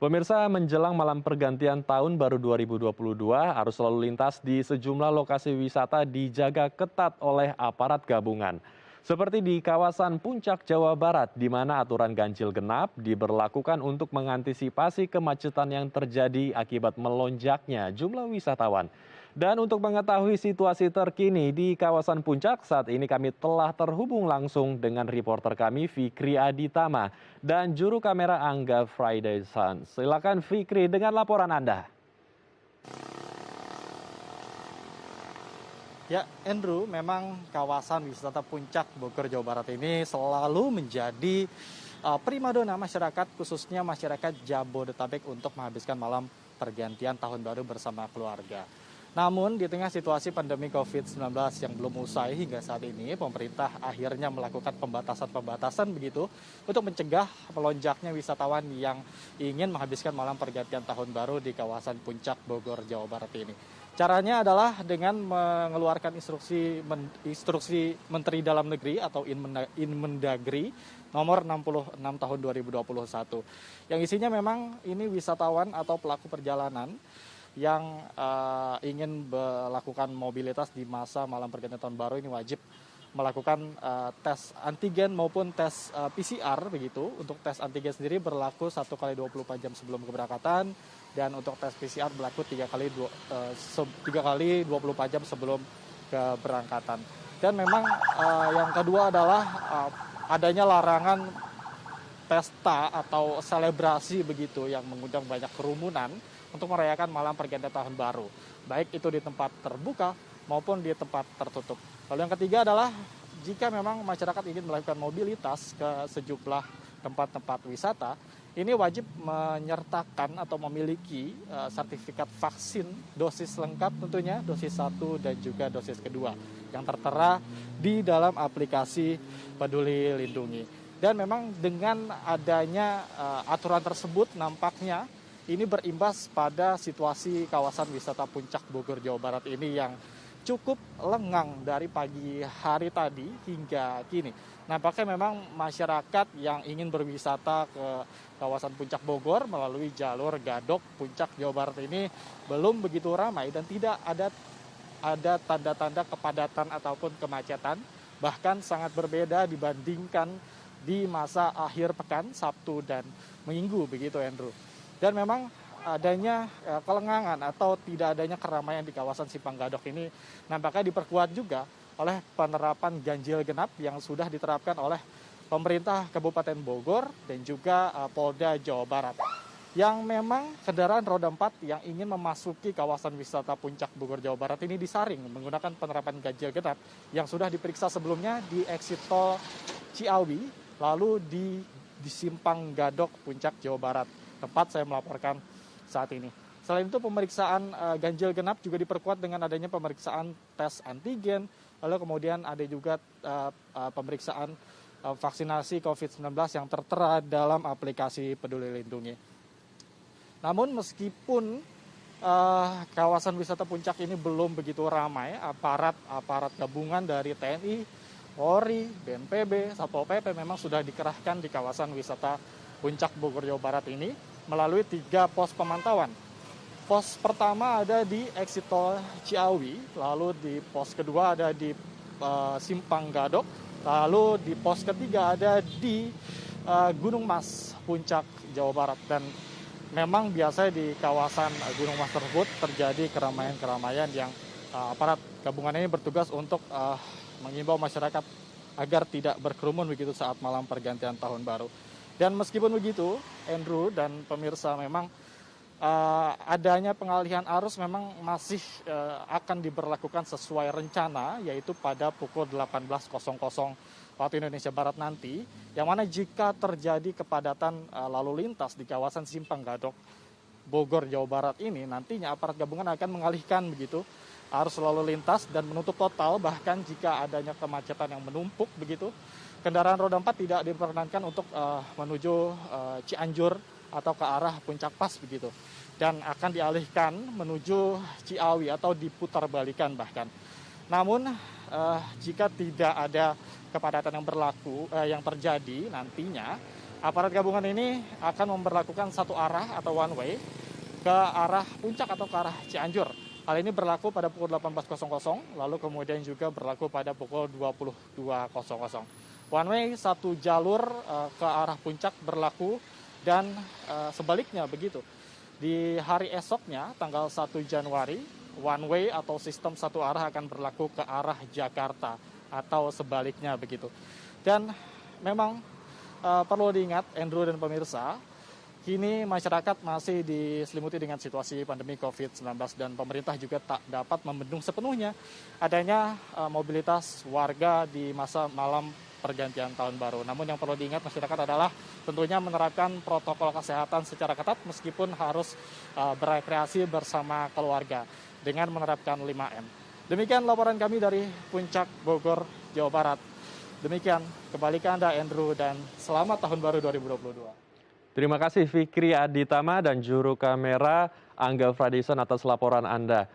Pemirsa, menjelang malam pergantian tahun baru 2022, arus lalu lintas di sejumlah lokasi wisata dijaga ketat oleh aparat gabungan. Seperti di kawasan Puncak, Jawa Barat, di mana aturan ganjil genap diberlakukan untuk mengantisipasi kemacetan yang terjadi akibat melonjaknya jumlah wisatawan. Dan untuk mengetahui situasi terkini di kawasan Puncak, saat ini kami telah terhubung langsung dengan reporter kami Fikri Aditama dan juru kamera Angga Friday Sun. Silakan Fikri dengan laporan Anda. Ya, Andrew, memang kawasan wisata Puncak Bogor, Jawa Barat ini selalu menjadi primadona masyarakat, khususnya masyarakat Jabodetabek untuk menghabiskan malam pergantian tahun baru bersama keluarga. Namun, di tengah situasi pandemi COVID-19 yang belum usai hingga saat ini, pemerintah akhirnya melakukan pembatasan-pembatasan begitu untuk mencegah melonjaknya wisatawan yang ingin menghabiskan malam pergantian tahun baru di kawasan Puncak Bogor, Jawa Barat ini. Caranya adalah dengan mengeluarkan instruksi Menteri Dalam Negeri atau Inmendagri nomor 66 tahun 2021. Yang isinya memang ini wisatawan atau pelaku perjalanan yang ingin melakukan mobilitas di masa malam pergantian tahun baru ini wajib melakukan tes antigen maupun tes PCR begitu. Untuk tes antigen sendiri berlaku 1 kali 24 jam sebelum keberangkatan, dan untuk tes PCR berlaku 3 kali 24 jam sebelum keberangkatan. Dan memang yang kedua adalah adanya larangan pesta atau selebrasi begitu yang mengundang banyak kerumunan untuk merayakan malam pergantian tahun baru, baik itu di tempat terbuka maupun di tempat tertutup. Lalu yang ketiga adalah jika memang masyarakat ingin melakukan mobilitas ke sejumlah tempat-tempat wisata, ini wajib menyertakan atau memiliki sertifikat vaksin dosis lengkap tentunya, dosis 1 dan juga dosis kedua yang tertera di dalam aplikasi Peduli Lindungi. Dan memang dengan adanya aturan tersebut nampaknya ini berimbas pada situasi kawasan wisata Puncak Bogor, Jawa Barat ini yang cukup lengang dari pagi hari tadi hingga kini. Nampaknya memang masyarakat yang ingin berwisata ke kawasan Puncak Bogor melalui jalur Gadok Puncak Jawa Barat ini belum begitu ramai dan tidak ada tanda-tanda kepadatan ataupun kemacetan, bahkan sangat berbeda dibandingkan di masa akhir pekan Sabtu dan Minggu begitu, Andrew. Dan memang adanya kelengangan atau tidak adanya keramaian di kawasan Simpang Gadok ini nampaknya diperkuat juga oleh penerapan ganjil genap yang sudah diterapkan oleh pemerintah Kabupaten Bogor dan juga Polda Jawa Barat. Yang memang kendaraan roda 4 yang ingin memasuki kawasan wisata Puncak Bogor, Jawa Barat ini disaring menggunakan penerapan ganjil genap yang sudah diperiksa sebelumnya di exit tol Ciawi, lalu di Simpang Gadok Puncak Jawa Barat, tempat saya melaporkan saat ini. Selain itu, pemeriksaan ganjil genap juga diperkuat dengan adanya pemeriksaan tes antigen, lalu kemudian ada juga pemeriksaan vaksinasi COVID-19 yang tertera dalam aplikasi Peduli Lindungi. Namun meskipun kawasan wisata Puncak ini belum begitu ramai, aparat gabungan dari TNI, Polri, BNPB, Satpol PP memang sudah dikerahkan di kawasan wisata Puncak Bogor, Jawa Barat ini melalui 3 pos pemantauan. Pos pertama ada di exit tol Ciawi, lalu di pos kedua ada di Simpang Gadok, lalu di pos ketiga ada di Gunung Mas, Puncak, Jawa Barat. Dan memang biasanya di kawasan Gunung Mas tersebut terjadi keramaian-keramaian yang aparat gabungan ini bertugas untuk mengimbau masyarakat agar tidak berkerumun begitu saat malam pergantian tahun baru. Dan meskipun begitu, Andrew dan pemirsa, memang adanya pengalihan arus memang masih akan diberlakukan sesuai rencana, yaitu pada pukul 18.00 waktu Indonesia Barat nanti, yang mana jika terjadi kepadatan lalu lintas di kawasan Simpang Gadok Bogor, Jawa Barat ini, nantinya aparat gabungan akan mengalihkan begitu arus lalu lintas dan menutup total, bahkan jika adanya kemacetan yang menumpuk begitu, kendaraan roda 4 tidak diperkenankan untuk menuju Cianjur atau ke arah Puncak Pas begitu, dan akan dialihkan menuju Ciawi atau diputar balikan bahkan. Namun jika tidak ada kepadatan yang terjadi nantinya, Aparat gabungan ini akan memberlakukan satu arah atau one way ke arah puncak atau ke arah Cianjur. Hal ini berlaku pada pukul 18.00, lalu kemudian juga berlaku pada pukul 22.00. One way satu jalur ke arah puncak berlaku dan sebaliknya begitu. Di hari esoknya, tanggal 1 Januari, one way atau sistem satu arah akan berlaku ke arah Jakarta atau sebaliknya begitu. Dan memang perlu diingat, Andrew dan pemirsa, kini masyarakat masih diselimuti dengan situasi pandemi COVID-19 dan pemerintah juga tak dapat membendung sepenuhnya adanya mobilitas warga di masa malam pergantian tahun baru. Namun yang perlu diingat masyarakat adalah tentunya menerapkan protokol kesehatan secara ketat meskipun harus berekreasi bersama keluarga dengan menerapkan 5M. Demikian laporan kami dari Puncak Bogor, Jawa Barat. Demikian, kembali ke Anda Andrew dan selamat tahun baru 2022. Terima kasih Fikri Aditama dan juru kamera Angga Fradison atas laporan Anda.